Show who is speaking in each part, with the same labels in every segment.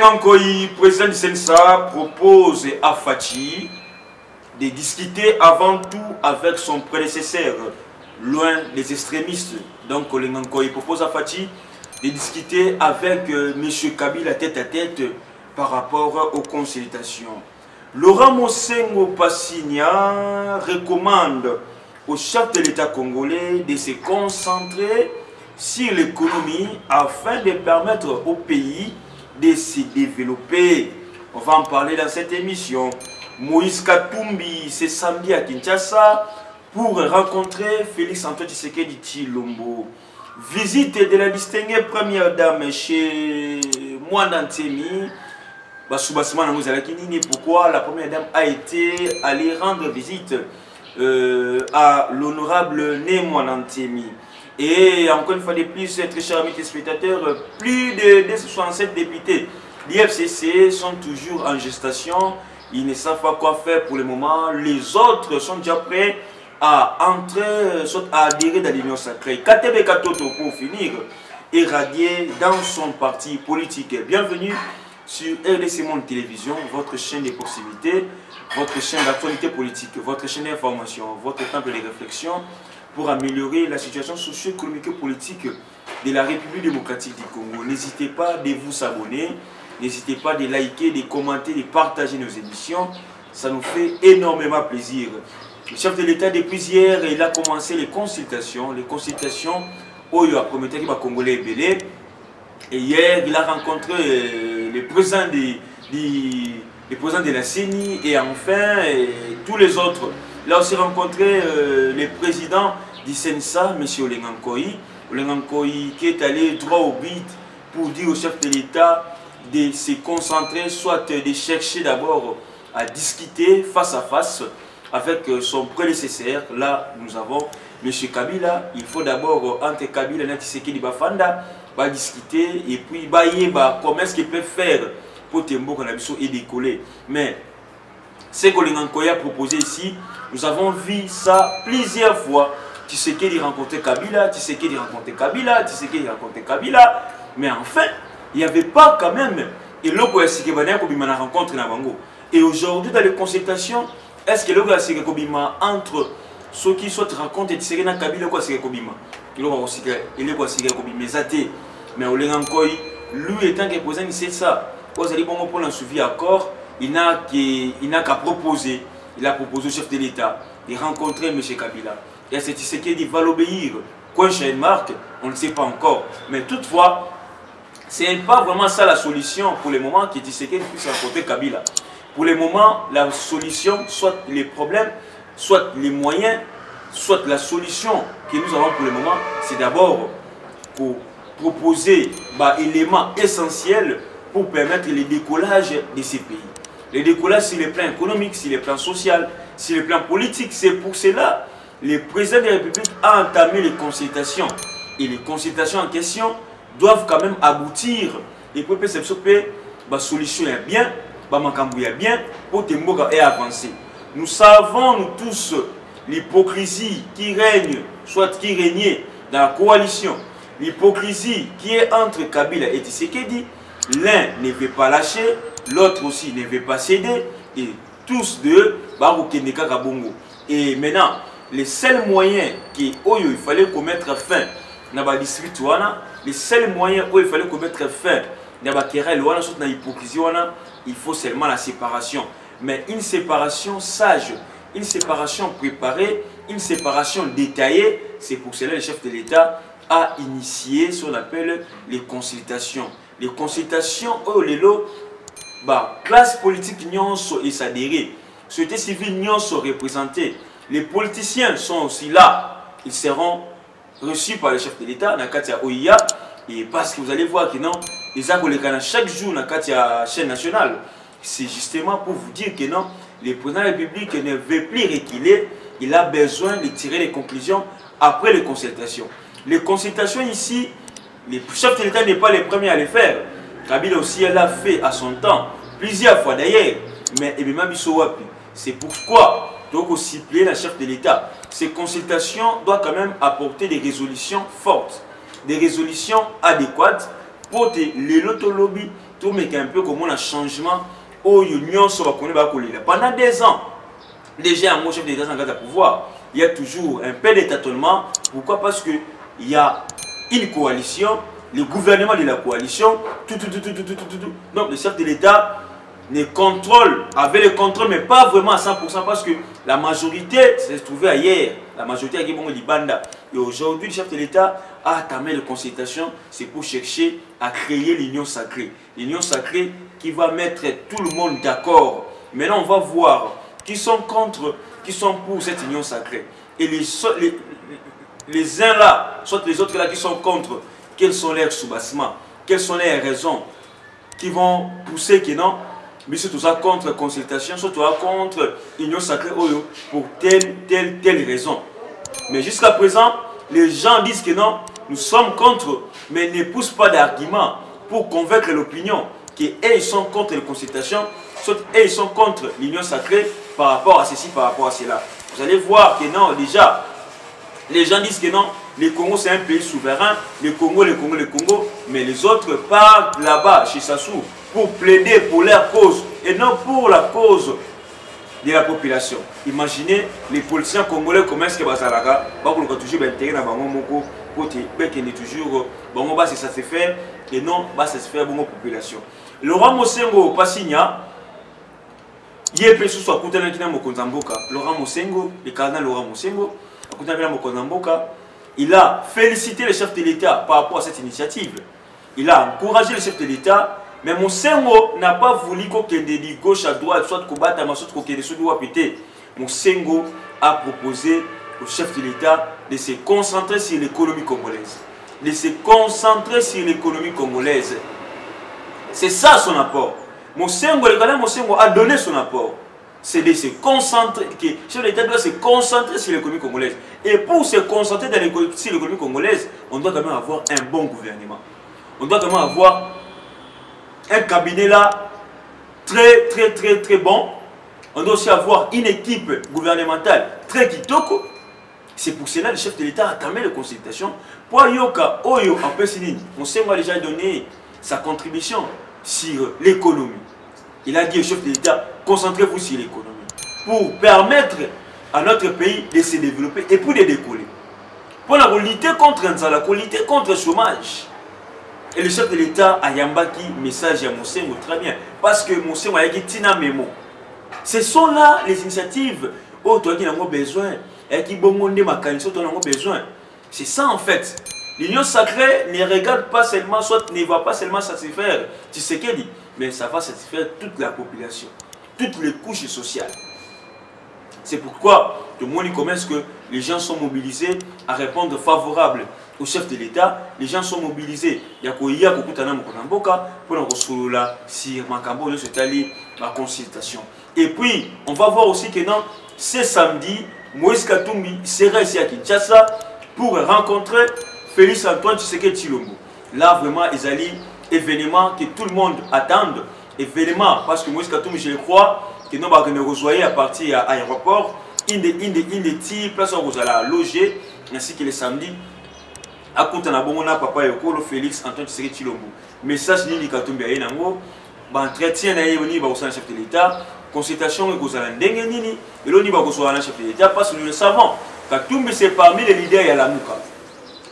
Speaker 1: Olengankoy, président du Sensa, propose à Fachi de discuter avant tout avec son prédécesseur, loin des extrémistes. Donc Olengankoy propose à Fachi de discuter avec M. Kabila tête à tête par rapport aux consultations. Laurent Mosengo Passigna recommande au chef de l'État congolais de se concentrer sur l'économie afin de permettre au pays de se développer. On va en parler dans cette émission. Moïse Katumbi, c'est samedi à Kinshasa pour rencontrer Félix Antoine Tshisekedi Tshilombo. Visite de la distinguée première dame chez Mwanda Ntemi. Pourquoi la première dame a été allée rendre visite à l'honorable Né Mwanda Ntemi. Et encore une fois de plus, très chers amis téléspectateurs, plus de 267 députés d'IFCC sont toujours en gestation. Ils ne savent pas quoi faire pour le moment. Les autres sont déjà prêts à entrer, à adhérer dans l'Union sacrée. KTB Katoto, pour finir, est radié dans son parti politique. Bienvenue sur RDC Monde Télévision, votre chaîne des possibilités, votre chaîne d'actualité politique, votre chaîne d'information, votre temple de réflexion pour améliorer la situation socio-économique et politique de la République démocratique du Congo. N'hésitez pas de vous abonner, n'hésitez pas de liker, de commenter, de partager nos émissions. Ça nous fait énormément plaisir. Le chef de l'État, depuis hier, il a commencé les consultations. Les consultations, Oyo a promis qu'il va Congolais belé. Et hier, il a rencontré le président de la CENI et enfin tous les autres. Il a aussi rencontré le président du Sensa, M. Olengankoy. Olengankoy qui est allé droit au but pour dire au chef de l'État de se concentrer, soit de chercher d'abord à discuter face à face avec son prédécesseur. Là, nous avons M. Kabila. Il faut d'abord, entre Kabila et Tshisekedi Bafanda, discuter et puis comment est-ce qu'il peut faire pour Tembo Kanabiso et décoller. Mais ce que Olengankoy a proposé ici, nous avons vu ça plusieurs fois. Tshisekedi rencontrer Kabila, Tshisekedi rencontrer Kabila, Tshisekedi rencontrer Kabila. Mais enfin, il n'y avait pas quand même. Et l'autre rencontre et aujourd'hui, dans les consultations, est-ce que l'autre entre ceux qui sont rencontrés Tshisekedi et Kabila, mais Olengankoy, lui étant que président, il sait ça. Vous allez bon pour un suivi accord, il n'a qu'à proposer. Il a proposé au chef de l'État de rencontrer M. Kabila. Et c'est Tshisekedi va l'obéir. Quoi, une marque, on ne sait pas encore. Mais toutefois, ce n'est pas vraiment ça la solution pour le moment que Tshisekedi puisse rencontrer Kabila. Pour le moment, la solution, soit les problèmes, soit les moyens, soit la solution que nous avons pour le moment, c'est d'abord pour proposer des éléments essentiels pour permettre le décollage de ces pays. Le décollage sur le plan économique, sur le plan social, sur le plan politique. C'est pour cela que le président de la République a entamé les consultations. Et les consultations en question doivent quand même aboutir. Et pour que la solution est bien, bien, pour que Mboka ait avancé. Nous savons, nous tous, l'hypocrisie qui règne, soit qui régnait dans la coalition. L'hypocrisie qui est entre Kabila et Tshisekedi. L'un ne veut pas lâcher, l'autre aussi ne veut pas céder, et tous deux, et maintenant, les seuls moyens qu'il fallait commettre fin dans la district, les seuls moyens où il fallait commettre fin dans la querelle, dans l'hypocrisie, il faut seulement la séparation. Mais une séparation sage, une séparation préparée, une séparation détaillée, c'est pour cela que le chef de l'État a initié ce qu'on appelle les consultations. Les consultations, classe politique nyonso et s'adhérer. Société civile nyonso représentée. Les politiciens sont aussi là. Ils seront reçus par le chef de l'État, Nakatia OIA. Et parce que vous allez voir que non, les Agolekana chaque jour, Nakatia chaîne nationale. C'est justement pour vous dire que non, le président de la République ne veut plus reculer. Il a besoin de tirer les conclusions après les consultations. Les consultations ici, le chef de l'État n'est pas le premier à les faire. Kabila aussi l'a fait à son temps, plusieurs fois d'ailleurs. Mais c'est pourquoi donc aussi plaît la chef de l'État. Ces consultations doivent quand même apporter des résolutions fortes, des résolutions adéquates pour les lobby tout mais un peu comme on a changement au union sur la connaît pendant 2 ans. Déjà, un chef d'État sans pouvoir, il y a toujours un peu de tâtonnement. Pourquoi? Parce que il y a une coalition, le gouvernement de la coalition, donc le chef de l'État ne contrôle, avait le contrôle, mais pas vraiment à 100% parce que la majorité s'est trouvée ailleurs. La majorité a gagné Libanda. Et aujourd'hui, le chef de l'État a entamé les consultations, c'est pour chercher à créer l'union sacrée. L'union sacrée qui va mettre tout le monde d'accord. Maintenant, on va voir qui sont contre, qui sont pour cette union sacrée. Et les uns là, soit les autres là qui sont contre, quels sont leurs soubassements, quelles sont les raisons qui vont pousser que non, mais surtout ça contre consultation, surtout contre union sacrée pour telle raison. Mais jusqu'à présent, les gens disent que non, nous sommes contre, mais ne poussent pas d'arguments pour convaincre l'opinion qu'ils sont contre les consultations, soit ils sont contre l'union sacrée par rapport à ceci, par rapport à cela. Vous allez voir que non, déjà, les gens disent que non, le Congo c'est un pays souverain, le Congo, mais les autres partent là-bas, chez Sassou, pour plaider pour leur cause et non pour la cause de la population. Imaginez les politiciens congolais comment est-ce que Bazalaka va toujours intégrer dans Bango côté toujours Bango va se satisfaire et non va se satisfaire la population. Laurent Mosengo Passigna, il est sous sa coutane qui n'a Mokonzamboka. Laurent Mosengo, le cardinal Laurent Mosengo, il a félicité le chef de l'État par rapport à cette initiative. Il a encouragé le chef de l'État. Mais Mosengo n'a pas voulu qu'on de gauche à droite, soit qu'on batte à soit qu'on de sous doigt péter. Mosengo a proposé au chef de l'État de se concentrer sur l'économie congolaise. De se concentrer sur l'économie congolaise. C'est ça son apport. Mosengo, le candidat Mosengo a donné son apport. C'est de se concentrer, que le chef de l'État doit se concentrer sur l'économie congolaise. Et pour se concentrer sur l'économie congolaise, on doit quand même avoir un bon gouvernement. On doit quand même avoir un cabinet là très bon. On doit aussi avoir une équipe gouvernementale très kitoko. C'est pour cela que le chef de l'État a entamé les consultations. Pour Yoka, Oyo, en Pessinine, on sait moi déjà donné sa contribution sur l'économie. Il a dit au chef de l'État, concentrez-vous sur l'économie pour permettre à notre pays de se développer et pour de décoller. Pour lutter contre l'insala, pour lutter contre le chômage. Et le chef de l'État a yambaki message à Mosengo très bien. Parce que Mosengo a dit Tina Memo. Ce sont là les initiatives. Oh, toi qui en as besoin. Et qui bongonde ma qualité, toi en as besoin. C'est ça en fait. L'union sacrée ne regarde pas seulement, soit ne va pas seulement satisfaire Tshisekedi, mais ça va satisfaire toute la population, toutes les couches sociales. C'est pourquoi le monde commence que les gens sont mobilisés à répondre favorable au chef de l'État. Les gens sont mobilisés. Il y a pour la sur Makambo la consultation. Et puis, on va voir aussi que non, ce samedi, Moïse Katumbi sera ici à Kinshasa pour rencontrer Félix Antoine Tshisekedi Tshilombo. Là, vraiment, ils allaient événement que tout le monde attend. Événement, parce que Moïse Katumbi, je le crois, que nous allons rejoindre à partir à l'aéroport, une des places où vous allez loger, ainsi que le samedi, à Koutana Bongona, Papa Yokolo, Félix Antoine Tshisekedi Tshilombo. Message Nini Katumbi à Yenango, entretien au chef de l'État, consultation et vous allez ndenge nini, et l'on y va recevoir un chef de l'État, parce que nous le savons, Katumbi c'est parmi les leaders à la Mouka.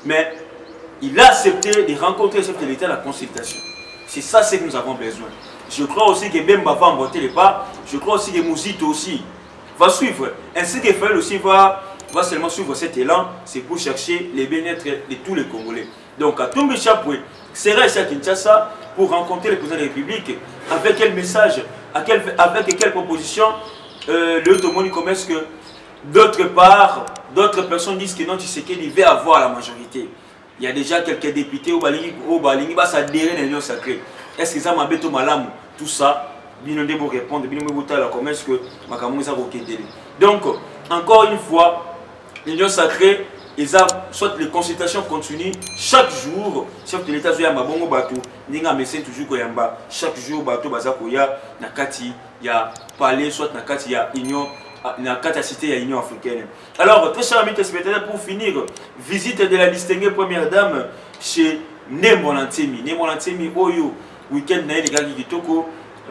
Speaker 1: Mais il a accepté de rencontrer le chef de l'État à la consultation. C'est ça ce que nous avons besoin. Je crois aussi que Bemba va emboîter les pas. Je crois aussi que Mouzito aussi va suivre. Ainsi que Fel aussi va seulement suivre cet élan. C'est pour chercher les bien-être de tous les Congolais. Donc, Katumbi Chapwe sera ici à Kinshasa pour rencontrer le président de la République. Avec quel message, avec quelle proposition le Tomoni commence que d'autre part, d'autres personnes disent que non, Tshisekedi veut avoir la majorité. Il y a déjà quelques députés au Balingi va s'adhérer à l'union sacrée. Est-ce que ça m'a bêté malam? Tout ça, bien on doit répondre, bien on doit comment est-ce que Makamou ça va. Donc, encore une fois, l'union sacrée, soit les consultations continuent chaque jour. Chef de l'État, il Mabongo Bato, Ninga Messé toujours Koyamba. Chaque jour, Bato Bazakoya, Nakati, il y a palais, soit Nakati, il y a union. La capacité à l'Union africaine. Alors, très chers amis téléspectateurs, pour finir, visite de la distinguée première dame chez Nemolantemi. Nemolantemi, Oyo, week-end na les gars qui kitoko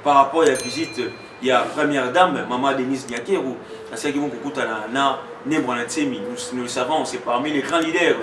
Speaker 1: par rapport à la visite il y a première dame maman Denise Nyakeru parce que beaucoup na Nembranatemi nous le savons, c'est parmi les grands leaders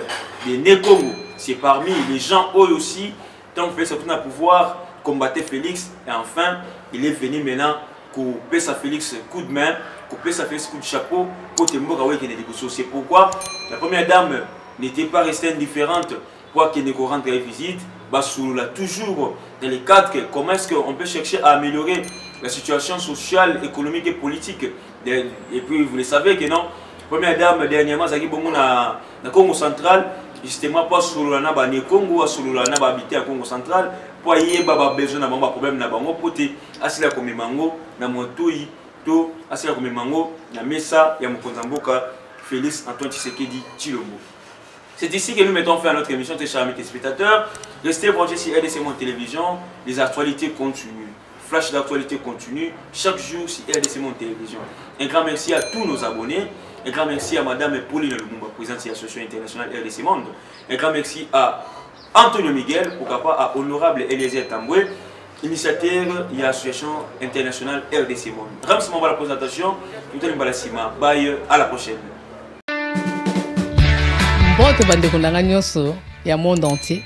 Speaker 1: des Nekongo, c'est parmi les gens eux aussi tant que Félix a pouvoir combattre Félix et enfin il est venu maintenant couper sa Félix coup de main, couper sa Félix coup de chapeau pour te montrer qu'il y a des choses. C'est pourquoi la première dame n'était pas restée indifférente pour qu'elle ne rentre à la visite. Bassoula toujours dans les cadres comment est-ce qu'on peut chercher à améliorer la situation sociale, économique et politique. Et puis vous le savez que non, première dame dernièrement Zaki Bongo na Congo central, justement pas sur la naba ne Congo, sur la naba habité à Congo central, pour y avoir besoin d'avoir un problème na bango poté, asila comme mango na montoi, to asila comme mango na mesa ya Mokonzamboka Félix Antoine Tshisekedi Tshilombo. C'est ici que nous mettons fin à notre émission, très chers amis téléspectateurs. Restez branchés sur RDC Monde Télévision, les actualités continuent. Flash d'actualité continue chaque jour sur RDC Monde Télévision. Un grand merci à tous nos abonnés. Un grand merci à Madame Pauline Lumumba, présidente de l'Association internationale RDC Monde. Un grand merci à Antonio Miguel, pourquoi pas à Honorable Eliezer Tamboué, initiateur de l'Association internationale RDC Monde. Merci pour la présentation. Bye, à la prochaine.
Speaker 2: Bon, tu vas découvrir le monde entier,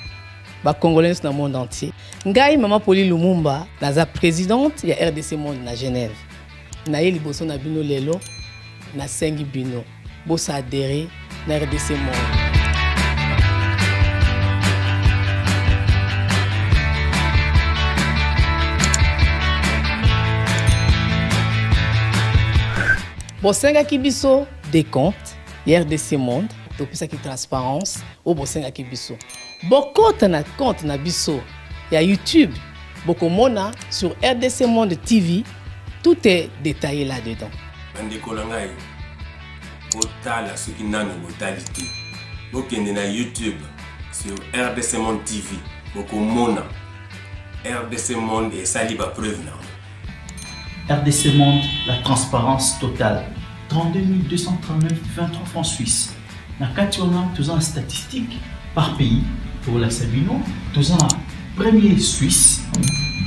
Speaker 2: les Congolais dans le monde entier. Ngai Maman Pauline Lumumba, la présidente de RDC Monde à Genève. Naye liboso na bino lelo, na sengi bino, bosa adhéré na RDC Monde. Bosenga kibiso des comptes, RDC Monde. Donc ça qui transparence au bosenga kibiso. Beaucoup na compte na biso ya YouTube, beaucoup mona sur RDC Monde TV, tout est détaillé là-dedans.
Speaker 3: Bandeko langai otala ce qui n'a pas totalité. Donc na YouTube sur RDC Monde TV, beaucoup mona RDC Monde et saliba preuve na.
Speaker 4: RDC Monde, la transparence totale. 32 239 23 francs suisses. Na Kationa, tous en statistiques par pays. Pour la Sabino, tous en premier Suisse,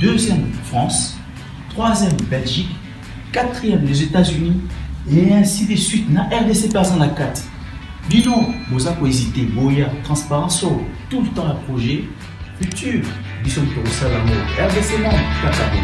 Speaker 4: deuxième France, troisième Belgique, quatrième les États-Unis et ainsi de suite. Na RDC personne la 4. Bino, vous avez hésité, Boya, transparence, tout le temps à projet futur. Bisson pour ça l'amour. RDC Monde, Kakabo.